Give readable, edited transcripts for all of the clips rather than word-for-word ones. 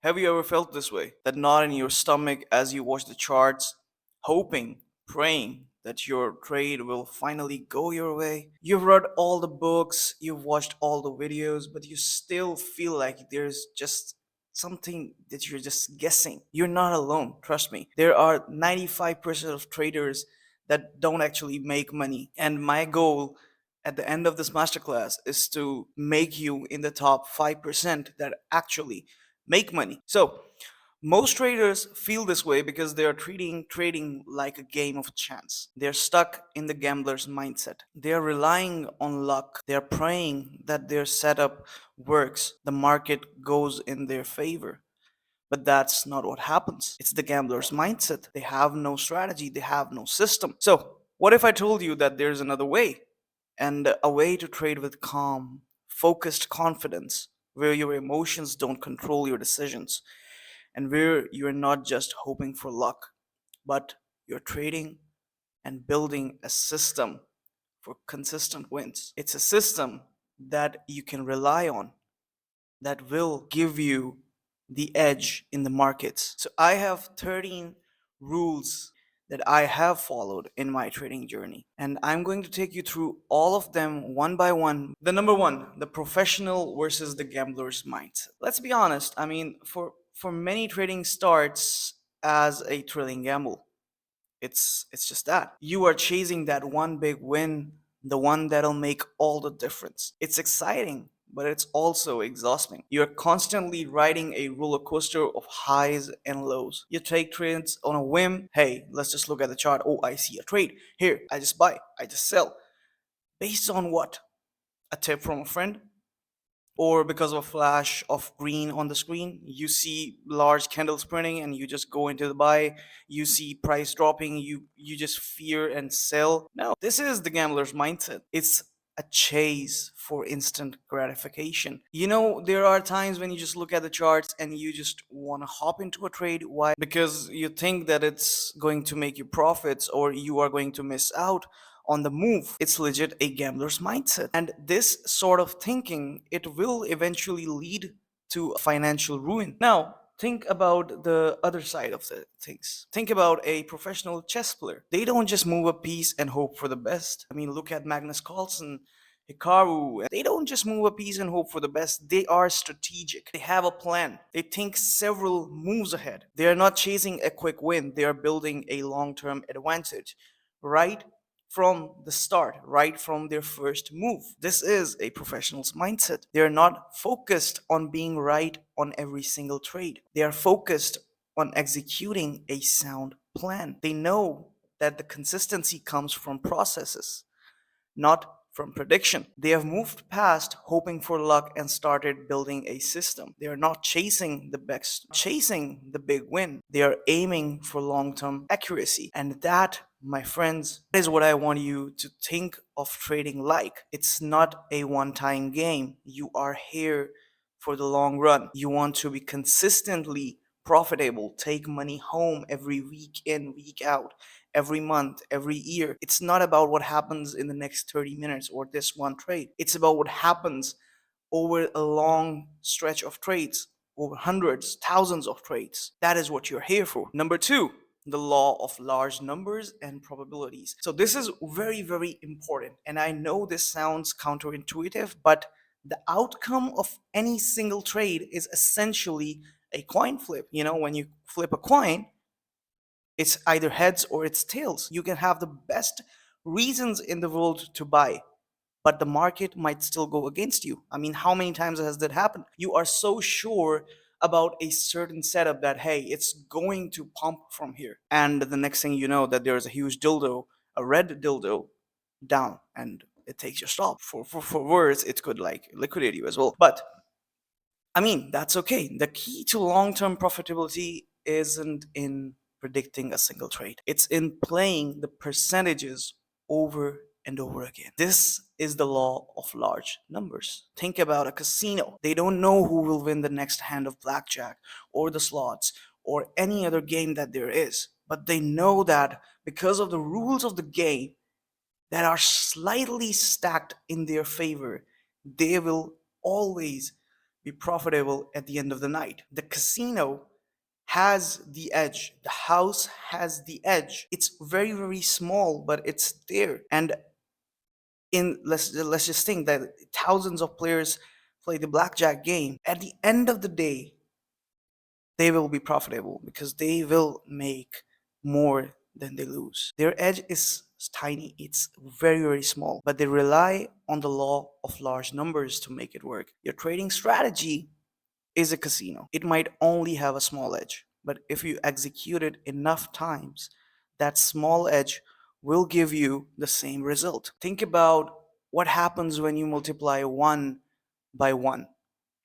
Have you ever felt this way? That knot in your stomach as you watch the charts, hoping, praying that your trade will finally go your way? You've read all the books, you've watched all the videos, but you still feel like there's just something that you're just guessing. You're not alone, trust me. There are 95% of traders that don't actually make money. And my goal at the end of this masterclass is to make you in the top 5% that actually make money. So, most traders feel this way because they are treating trading like a game of chance. They're stuck in the gambler's mindset. They're relying on luck. They're praying that their setup works, the market goes in their favor. But that's not what happens. It's the gambler's mindset. They have no strategy, they have no system. So, what if I told you that there's another way? And a way to trade with calm, focused confidence, where your emotions don't control your decisions, and where you're not just hoping for luck, but you're trading and building a system for consistent wins. It's a system that you can rely on, that will give you the edge in the markets. So I have 13 rules that I have followed in my trading journey, and I'm going to take you through all of them one by one. The number one, the professional versus the gambler's mindset. Let's be honest, I mean, for many, trading starts as a thrilling gamble. It's just that. You are chasing that one big win, the one that'll make all the difference. It's exciting, but it's also exhausting. You're constantly riding a roller coaster of highs and lows. You take trades on a whim. Hey, let's just look at the chart. Oh, I see a trade. Here, I just buy, I just sell. Based on what? A tip from a friend? Or because of a flash of green on the screen, you see large candles printing and you just go into the buy. You see price dropping, you just fear and sell. No, this is the gambler's mindset. It's a chase for instant gratification. You know, there are times when you just look at the charts and you just want to hop into a trade. Why? Because you think that it's going to make you profits or you are going to miss out on the move. It's legit a gambler's mindset. And this sort of thinking, it will eventually lead to financial ruin. Now, think about the other side of the things. Think about a professional chess player. They don't just move a piece and hope for the best. I mean, look at Magnus Carlsen, Hikaru. They don't just move a piece and hope for the best. They are strategic. They have a plan. They think several moves ahead. They are not chasing a quick win. They are building a long-term advantage, right from the start, right from their first move. This is a professional's mindset. They are not focused on being right on every single trade. They are focused on executing a sound plan. They know that the consistency comes from processes, not from prediction. They have moved past hoping for luck and started building a system. They are not chasing the best, chasing the big win. They are aiming for long term accuracy. And that, my friends, is what I want you to think of trading like. It's not a one time game. You are here for the long run. You want to be consistently profitable, take money home every week in, week out, every month, every year. It's not about what happens in the next 30 minutes or this one trade. It's about what happens over a long stretch of trades, over hundreds, thousands of trades. That is what you're here for. Number two, the law of large numbers and probabilities. So this is very, very important. And I know this sounds counterintuitive, but the outcome of any single trade is essentially a coin flip. You know, when you flip a coin, it's either heads or it's tails. You can have the best reasons in the world to buy, but the market might still go against you. I mean, how many times has that happened? You are so sure about a certain setup that, hey, it's going to pump from here. And the next thing you know, that there's a huge dildo, a red dildo down, and it takes your stop. For words, it could like liquidate you as well. But I mean, that's okay. The key to long term profitability isn't in predicting a single trade, it's in playing the percentages over and over again. This is the law of large numbers. Think about a casino. They don't know who will win the next hand of blackjack or the slots or any other game that there is, but they know that because of the rules of the game that are slightly stacked in their favor, they will always be profitable at the end of the night. The casino has the edge. The house has the edge. It's very, very small, but it's there. And in let's just think that thousands of players play the blackjack game. At the end of the day, they will be profitable because they will make more than they lose. Their edge is tiny, it's very, very small, but they rely on the law of large numbers to make it work. Your trading strategy is a casino. It might only have a small edge, but if you execute it enough times, that small edge will give you the same result. Think about what happens when you multiply 1 by 1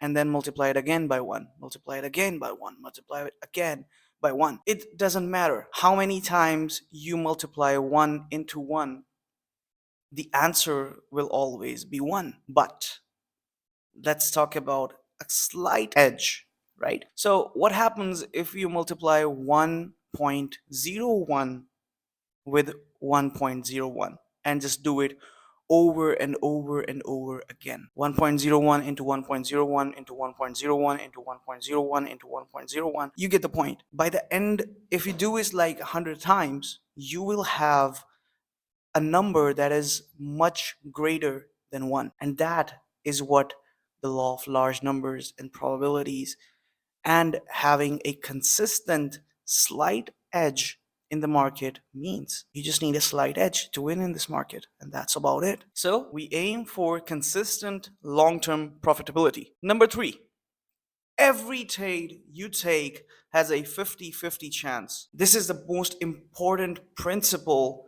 and then multiply it again by 1, multiply it again by 1, multiply it again by 1. It doesn't matter how many times you multiply 1 into 1, the answer will always be 1. But let's talk about a slight edge, right? So, what happens if you multiply 1.01 with 1.01 and just do it over and over and over again? 1.01 into 1.01 into 1.01 into 1.01 into 1.01. You get the point. By the end, if you do it like 100 times, you will have a number that is much greater than 1. And that is what the law of large numbers and probabilities and having a consistent slight edge in the market means. You just need a slight edge to win in this market, and that's about it. So we aim for consistent long-term profitability. Number 3, every trade you take has a 50-50 chance. This is the most important principle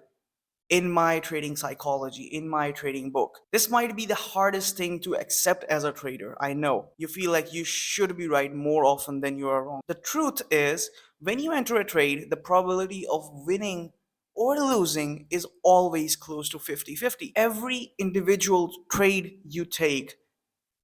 in my trading psychology, in my trading book. This might be the hardest thing to accept as a trader. I know. You feel like you should be right more often than you are wrong. The truth is, when you enter a trade, the probability of winning or losing is always close to 50-50. Every individual trade you take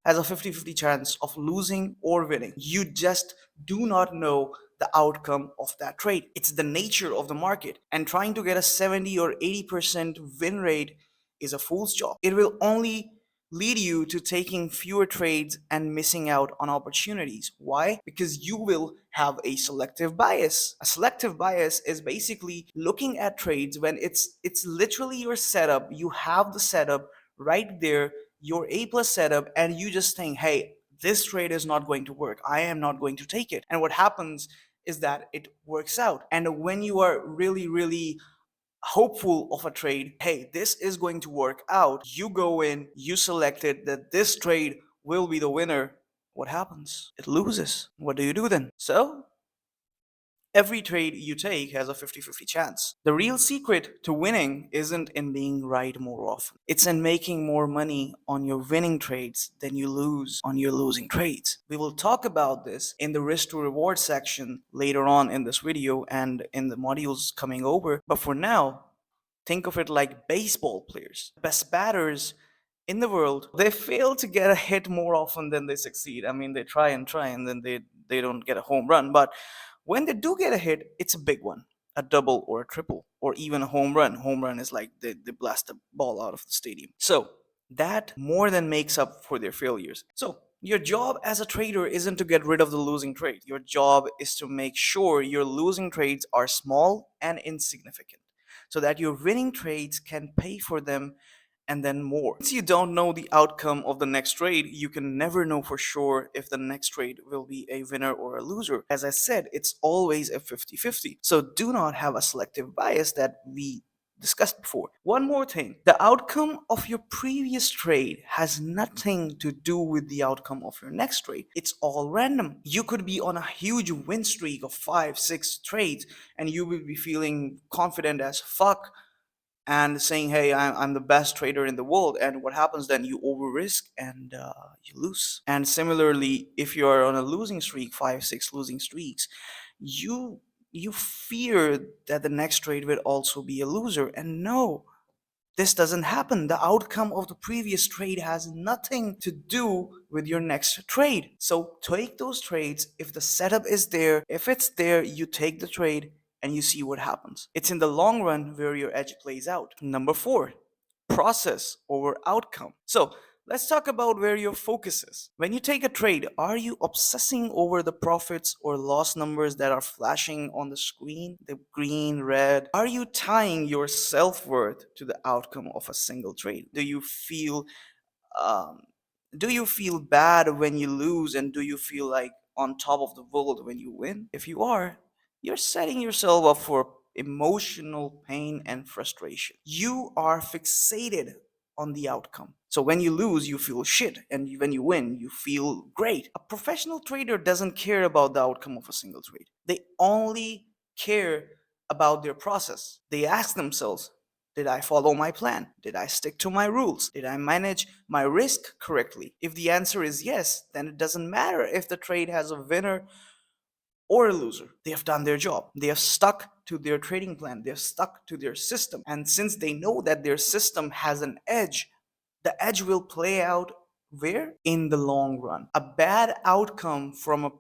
has a 50-50 chance of losing or winning. You just do not know the outcome of that trade. It's the nature of the market. And trying to get a 70 or 80% win rate is a fool's job. It will only lead you to taking fewer trades and missing out on opportunities. Why? Because you will have a selective bias. A selective bias is basically looking at trades when it's literally your setup. You have the setup right there, your A plus setup, and you just think, hey, this trade is not going to work. I am not going to take it. And what happens is that it works out. And when you are really, really hopeful of a trade, hey, this is going to work out, you go in, you selected that this trade will be the winner. What happens? It loses. What do you do then? So every trade you take has a 50-50 chance. The real secret to winning isn't in being right more often. It's in making more money on your winning trades than you lose on your losing trades. We will talk about this in the risk to reward section later on in this video and in the modules coming over. But for now, think of it like baseball players. Best batters in the world, they fail to get a hit more often than they succeed. I mean, they try and then they don't get a home run. But when they do get a hit, it's a big one, a double or a triple, or even a home run. Home run is like they blast the ball out of the stadium. So that more than makes up for their failures. So your job as a trader isn't to get rid of the losing trade. Your job is to make sure your losing trades are small and insignificant so that your winning trades can pay for them and then more. Since you don't know the outcome of the next trade, you can never know for sure if the next trade will be a winner or a loser. As I said, it's always a 50-50. So do not have a selective bias that we discussed before. One more thing, the outcome of your previous trade has nothing to do with the outcome of your next trade. It's all random. You could be on a huge win streak of 5, 6 trades and you will be feeling confident as fuck and saying, hey, I'm the best trader in the world. And what happens then? You over risk and you lose. And similarly, if you're on a losing streak, 5, 6 losing streaks, you you fear that the next trade will also be a loser. And no, this doesn't happen. The outcome of the previous trade has nothing to do with your next trade. So take those trades. If the setup is there, if it's there, you take the trade and you see what happens. It's in the long run where your edge plays out. Number 4, process over outcome. So Let's talk about where your focus is. When you take a trade, are you obsessing over the profits or loss numbers that are flashing on the screen? The green, red? Are you tying your self worth to the outcome of a single trade? Um, do you feel bad when you lose, and do you feel like on top of the world when you win? If you are, you're setting yourself up for emotional pain and frustration. You are fixated on the outcome. So when you lose, you feel shit, and when you win, you feel great. A professional trader doesn't care about the outcome of a single trade. They only care about their process. They ask themselves, did I follow my plan? Did I stick to my rules? Did I manage my risk correctly? If the answer is yes, then it doesn't matter if the trade has a winner or a loser. They have done their job. They have stuck to their trading plan. They have stuck to their system. And since they know that their system has an edge, the edge will play out where? In the long run. A bad outcome from a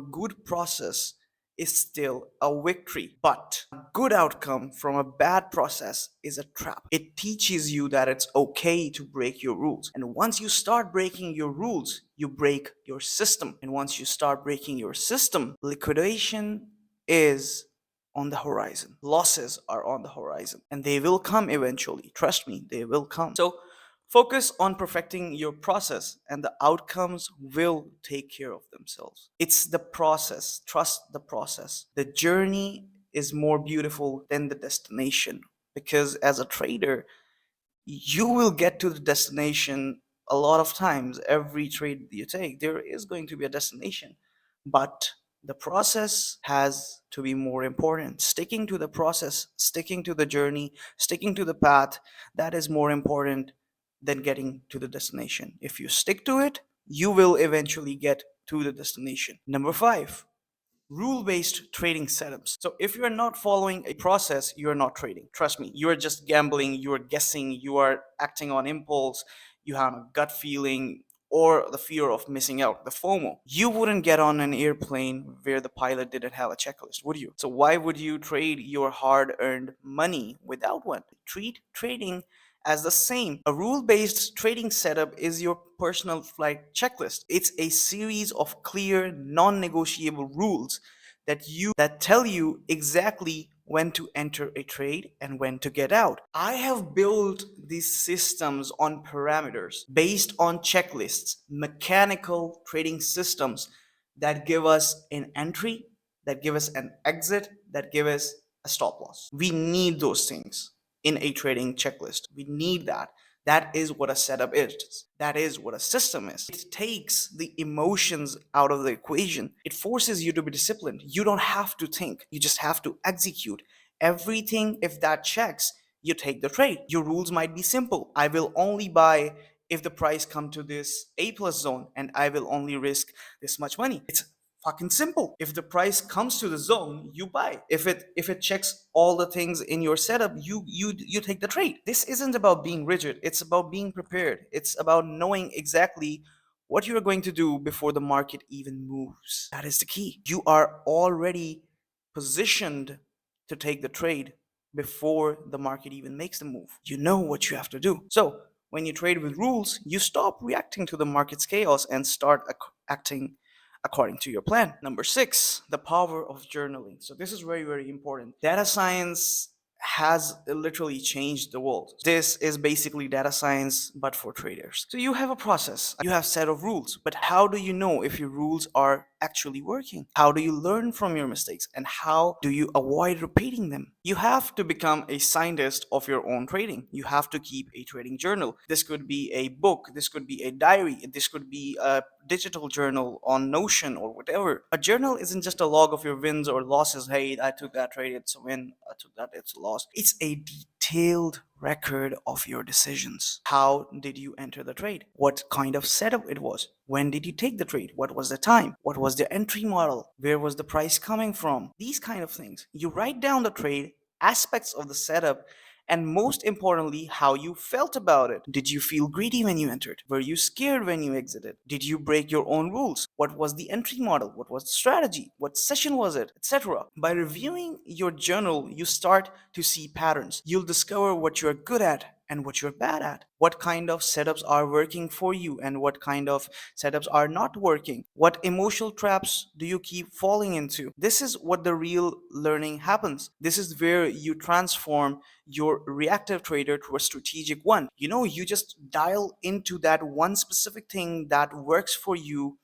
good process is still a victory, but a good outcome from a bad process is a trap. It teaches you that it's okay to break your rules. And once you start breaking your rules, you break your system. And once you start breaking your system, liquidation is on the horizon. Losses are on the horizon, and they will come eventually. Trust me, they will come. So focus on perfecting your process, and the outcomes will take care of themselves. It's the process. Trust the process. The journey is more beautiful than the destination, because as a trader, you will get to the destination a lot of times. Every trade you take, there is going to be a destination, but the process has to be more important. Sticking to the process, sticking to the journey, sticking to the path, that is more important than getting to the destination. If you stick to it, you will eventually get to the destination. Number 5, rule based trading setups. So if you're not following a process, you're not trading. Trust me, you're just gambling, you're guessing, you are acting on impulse, you have a gut feeling, or the fear of missing out, the FOMO. You wouldn't get on an airplane where the pilot didn't have a checklist, would you? So why would you trade your hard earned money without one? Treat trading as the same. A rule based trading setup is your personal flight checklist. It's a series of clear, non negotiable rules that tell you exactly when to enter a trade and when to get out. I have built these systems on parameters based on checklists, mechanical trading systems that give us an entry, that give us an exit, that give us a stop loss. We need those things in a trading checklist. We need that. That is what a setup is. That is what a system is. It takes the emotions out of the equation. It forces you to be disciplined. You don't have to think, you just have to execute. Everything, if that checks, you take the trade. Your rules might be simple. I will only buy if the price come to this A plus zone, and I will only risk this much money. It's fucking simple. If the price comes to the zone, you buy. If it checks all the things in your setup, you take the trade. This isn't about being rigid. It's about being prepared. It's about knowing exactly what you're going to do before the market even moves. That is the key. You are already positioned to take the trade before the market even makes the move. You know what you have to do. So, when you trade with rules, you stop reacting to the market's chaos and start acting according to your plan. Number 6, the power of journaling. So this is very, very important. Data science has literally changed the world. This is basically data science, but for traders. So you have a process, you have a set of rules, but how do you know if your rules are actually working? How do you learn from your mistakes, and how do you avoid repeating them? You have to become a scientist of your own trading. You have to keep a trading journal. This could be a book, this could be a diary, this could be a digital journal on Notion or whatever. A journal isn't just a log of your wins or losses. Hey, I took that trade, it's a win. I took that, it's a loss. It's a detailed record of your decisions. How did you enter the trade? What kind of setup it was? When did you take the trade? What was the time? What was the entry model? Where was the price coming from? These kind of things. You write down the trade, aspects of the setup, and most importantly, how you felt about it. Did you feel greedy when you entered? Were you scared when you exited? Did you break your own rules? What was the entry model? What was the strategy? What session was it? Etc. By reviewing your journal, you start to see patterns. You'll discover what you're good at and what you're bad at, what kind of setups are working for you and what kind of setups are not working, what emotional traps do you keep falling into. This is what the real learning happens. This is where you transform your reactive trader to a strategic one. You just dial into that one specific thing that works for you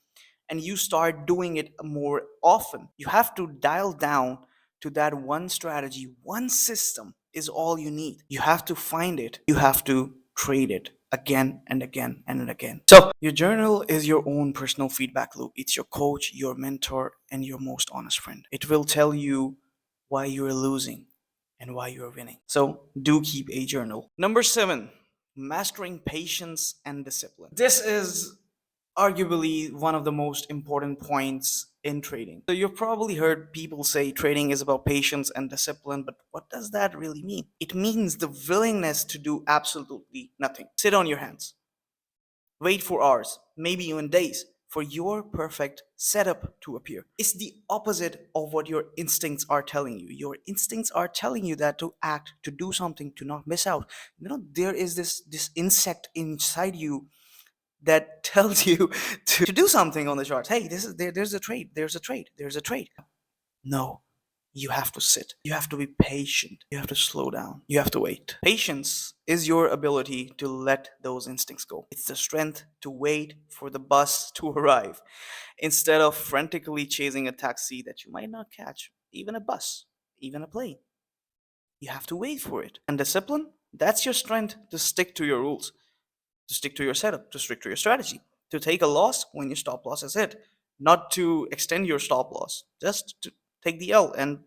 and you start doing it more often. You have to dial down to that one strategy. One system is all you need. You have to find it. You have to trade it again and again and again. So, your journal is your own personal feedback loop. It's your coach, your mentor, and your most honest friend. It will tell you why you're losing and why you're winning. So, do keep a journal. Number 7, mastering patience and discipline. This is arguably one of the most important points in trading. So you've probably heard people say trading is about patience and discipline, but what does that really mean? It means the willingness to do absolutely nothing. Sit on your hands. Wait for hours, maybe even days, for your perfect setup to appear. It's the opposite of what your instincts are telling you. Your instincts are telling you that to act, to do something, to not miss out. There is this insect inside you that tells you to do something on the charts. Hey, there's a trade, there's a trade. No, you have to sit. You have to be patient. You have to slow down. You have to wait. Patience is your ability to let those instincts go. It's the strength to wait for the bus to arrive instead of frantically chasing a taxi that you might not catch, even a bus, even a plane. You have to wait for it. And discipline, that's your strength to stick to your rules, to stick to your setup, to stick to your strategy, to take a loss when your stop loss is hit, not to extend your stop loss, just to take the L and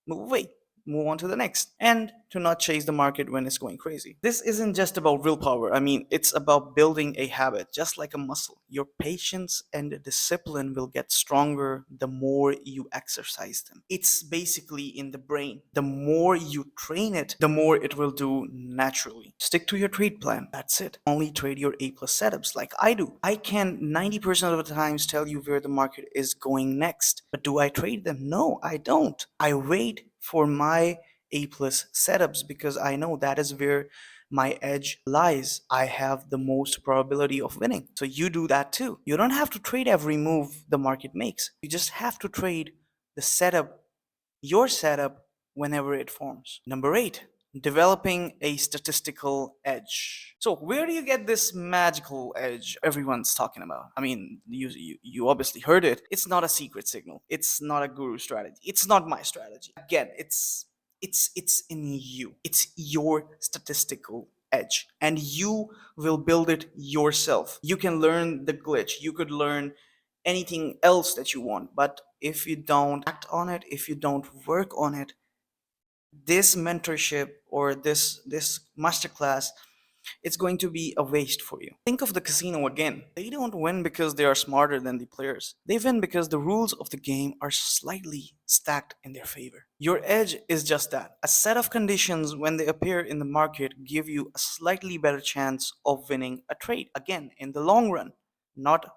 move away, move on to the next, and to not chase the market when it's going crazy. This isn't just about willpower. I mean, it's about building a habit, just like a muscle. Your patience and discipline will get stronger the more you exercise them. It's basically in the brain. The more you train it, the more it will do naturally. Stick to your trade plan. That's it. Only trade your A plus setups like I do. I can 90% of the times tell you where the market is going next. But do I trade them? No, I don't. I wait for my A plus setups because I know that is where my edge lies. I have the most probability of winning. So you do that too. You don't have to trade every move the market makes. You just have to trade the setup, your setup, whenever it forms. Number 8, developing a statistical edge. So where do you get this magical edge everyone's talking about? I mean, you obviously heard it. It's not a secret signal. It's not a guru strategy. It's not my strategy. Again, it's in you. It's your statistical edge, and you will build it yourself. You can learn the glitch. You could learn anything else that you want, but if you don't act on it, if you don't work on it, this mentorship or this masterclass, it's going to be a waste for you. Think of the casino again. They don't win because they are smarter than the players. They win because the rules of the game are slightly stacked in their favor. Your edge is just that. A set of conditions when they appear in the market give you a slightly better chance of winning a trade. Again, in the long run, not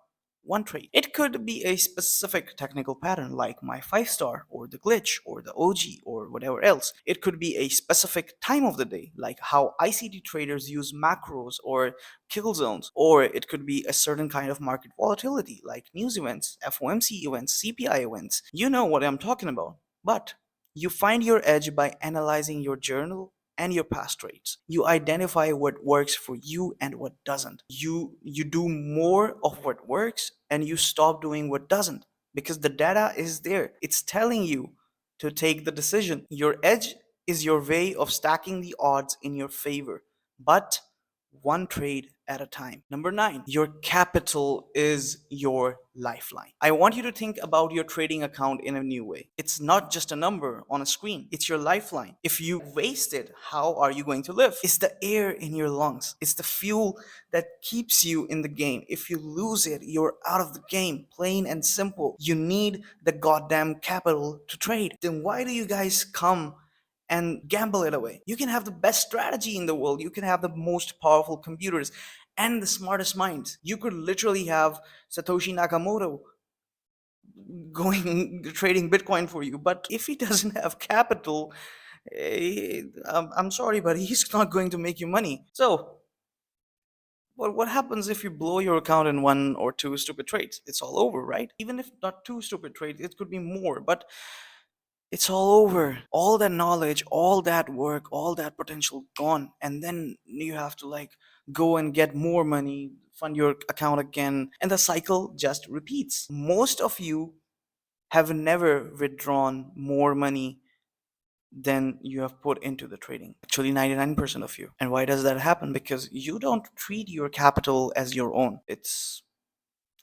one trade. It could be a specific technical pattern like my 5 star or the glitch or the OG or whatever else. It could be a specific time of the day like how ICT traders use macros or kill zones, or it could be a certain kind of market volatility like news events, FOMC events, CPI events. You know what I'm talking about. But you find your edge by analyzing your journal and your past trades. You identify what works for you and what doesn't. You do more of what works and you stop doing what doesn't because the data is there. It's telling you to take the decision. Your edge is your way of stacking the odds in your favor, but one trade at a time. Number 9, your capital is your lifeline. I want you to think about your trading account in a new way. It's not just a number on a screen, it's your lifeline. If you waste it, how are you going to live? It's the air in your lungs, it's the fuel that keeps you in the game. If you lose it, you're out of the game, plain and simple. You need the goddamn capital to trade. Then why do you guys come and gamble it away? You can have the best strategy in the world, you can have the most powerful computers and the smartest minds. You could literally have Satoshi Nakamoto going trading Bitcoin for you, but if he doesn't have capital, I'm sorry, but he's not going to make you money. So, what happens if you blow your account in one or two stupid trades? It's all over, right? Even if not two stupid trades, it could be more, but it's all over. All that knowledge, all that work, all that potential gone. And then you have to like go and get more money, fund your account again, and the cycle just repeats. Most of you have never withdrawn more money than you have put into the trading. Actually, 99% of you. And why does that happen? Because you don't treat your capital as your own. It's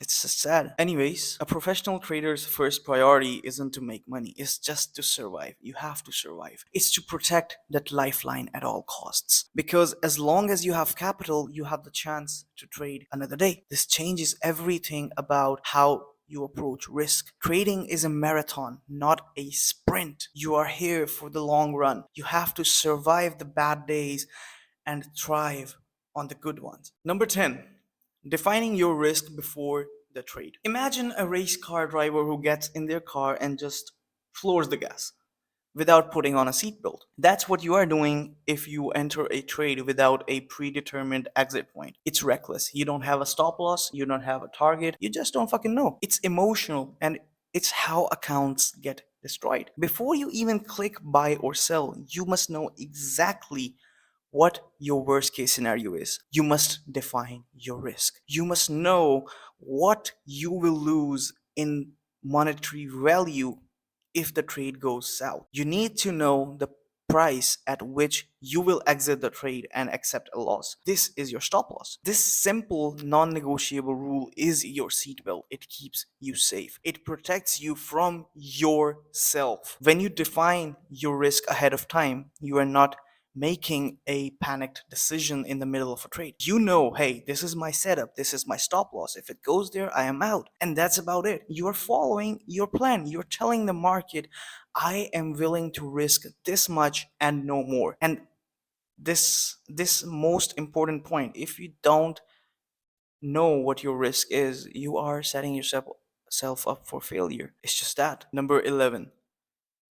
just sad. Anyways, a professional trader's first priority isn't to make money, it's just to survive. You have to survive. It's to protect that lifeline at all costs. Because as long as you have capital, you have the chance to trade another day. This changes everything about how you approach risk. Trading is a marathon, not a sprint. You are here for the long run. You have to survive the bad days and thrive on the good ones. Number 10, defining your risk before the trade. Imagine a race car driver who gets in their car and just floors the gas without putting on a seatbelt. That's what you are doing if you enter a trade without a predetermined exit point. It's reckless. You don't have a stop loss, you don't have a target, you just don't fucking know. It's emotional and it's how accounts get destroyed. Before you even click buy or sell, you must know exactly what your worst case scenario is. You must define your risk. You must know what you will lose in monetary value if the trade goes south. You need to know the price at which you will exit the trade and accept a loss. This is your stop loss. This simple non negotiable rule is your seatbelt. It keeps you safe, it protects you from yourself. When you define your risk ahead of time, you are not making a panicked decision in the middle of a trade. You know, hey, this is my setup, this is my stop loss. If it goes there, I am out. And that's about it. You're following your plan. You're telling the market, I am willing to risk this much and no more. And this most important point, if you don't know what your risk is, you are setting yourself up for failure. It's just that. Number 11,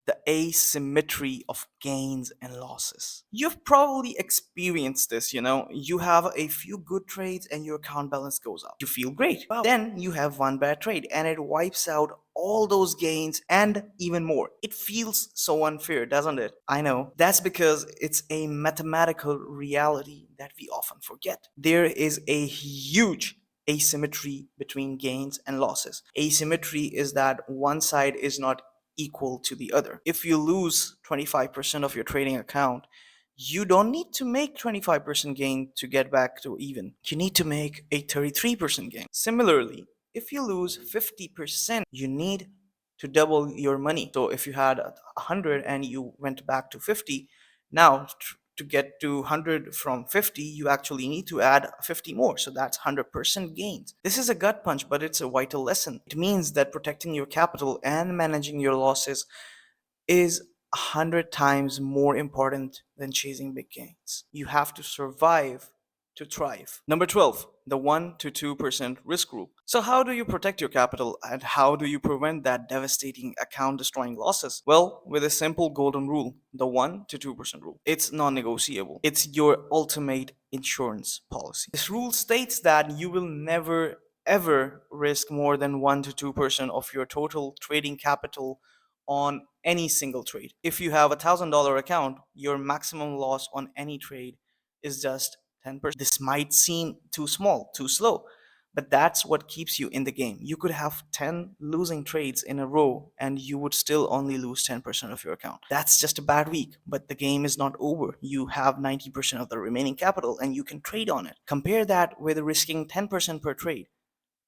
the asymmetry of gains and losses. You've probably experienced this, You have a few good trades and your account balance goes up. You feel great. Wow. Then you have one bad trade and it wipes out all those gains and even more. It feels so unfair, doesn't it? I know. That's because it's a mathematical reality that we often forget. There is a huge asymmetry between gains and losses. Asymmetry is that one side is not equal to the other. If you lose 25% of your trading account, you don't need to make 25% gain to get back to even. You need to make a 33% gain. Similarly, if you lose 50%, you need to double your money. So if you had 100 and you went back to 50, now to get to 100 from 50, you actually need to add 50 more. So that's 100% gains. This is a gut punch, but it's a vital lesson. It means that protecting your capital and managing your losses is 100 times more important than chasing big gains. You have to survive to thrive. Number 12, the 1 to 2% risk rule. So, how do you protect your capital and how do you prevent that devastating account destroying losses? Well, with a simple golden rule, the 1 to 2% rule. It's non negotiable, it's your ultimate insurance policy. This rule states that you will never ever risk more than 1 to 2% of your total trading capital on any single trade. If you have $1,000 account, your maximum loss on any trade is just 10%. This might seem too small, too slow, but that's what keeps you in the game. You could have 10 losing trades in a row and you would still only lose 10% of your account. That's just a bad week, but the game is not over. You have 90% of the remaining capital and you can trade on it. Compare that with risking 10% per trade.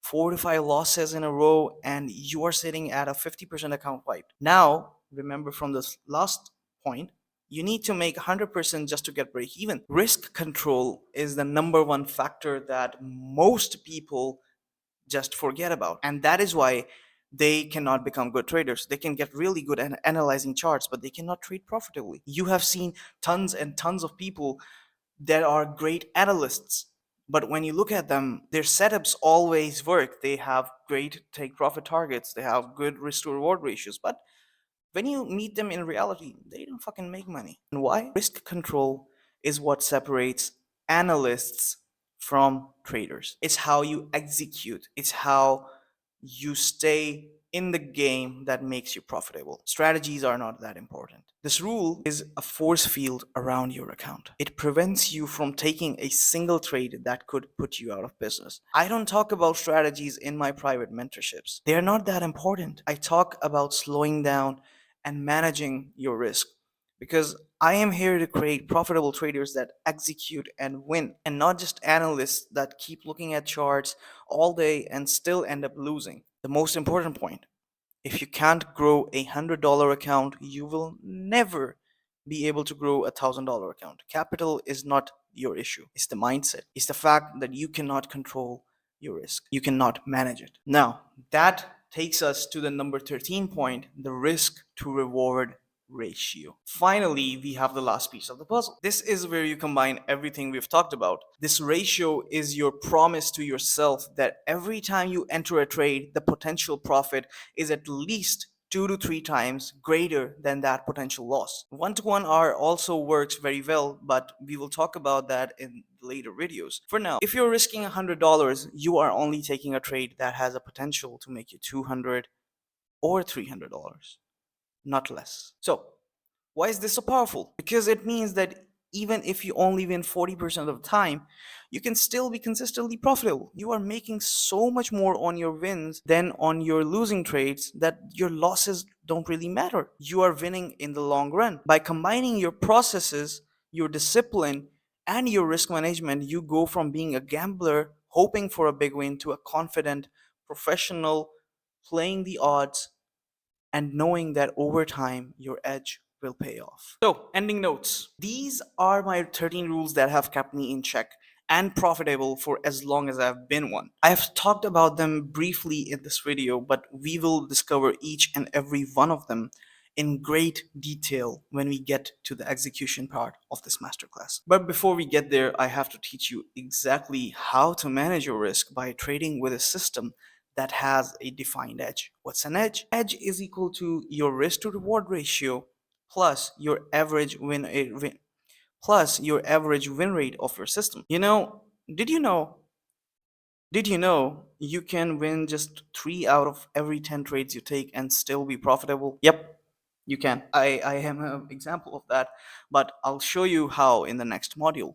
4 to 5 losses in a row and you are sitting at a 50% account wiped. Now, remember from this last point, you need to make 100% just to get break even. Risk control is the number one factor that most people just forget about. And that is why they cannot become good traders. They can get really good at analyzing charts, but they cannot trade profitably. You have seen tons and tons of people that are great analysts, but when you look at them, their setups always work. They have great take profit targets, they have good risk to reward ratios, but When you meet them in reality, they don't fucking make money. And why? Risk control is what separates analysts from traders. It's how you execute, it's how you stay in the game that makes you profitable. Strategies are not that important. This rule is a force field around your account. It prevents you from taking a single trade that could put you out of business. I don't talk about strategies in my private mentorships. They are not that important. I talk about slowing down and managing your risk because I am here to create profitable traders that execute and win, and not just analysts that keep looking at charts all day and still end up losing. The most important point, if you can't grow $100 account, you will never be able to grow $1,000 account. Capital is not your issue, it's the mindset, it's the fact that you cannot control your risk, you cannot manage it. Now, that takes us to the number 13 point, the risk to reward ratio. Finally, we have the last piece of the puzzle. This is where you combine everything we've talked about. This ratio is your promise to yourself that every time you enter a trade, the potential profit is at least 2 to 3 times greater than that potential loss. One-to-one R also works very well, but we will talk about that in later videos. For now, if you're risking $100, you are only taking a trade that has a potential to make you $200 or $300, not less. So, why is this so powerful? Because it means that even if you only win 40% of the time, you can still be consistently profitable. You are making so much more on your wins than on your losing trades that your losses don't really matter. You are winning in the long run. By combining your processes, your discipline, and your risk management, you go from being a gambler hoping for a big win to a confident professional playing the odds and knowing that over time your edge will pay off. So, ending notes. These are my 13 rules that have kept me in check and profitable for as long as I've been one. I have talked about them briefly in this video, but we will discover each and every one of them in great detail when we get to the execution part of this masterclass. But before we get there, I have to teach you exactly how to manage your risk by trading with a system that has a defined edge. What's an edge? Edge is equal to your risk to reward ratio plus your average win rate of your system. Did you know you can win just 3 out of every 10 trades you take and still be profitable? Yep, you can. I am an example of that, but I'll show you how in the next module.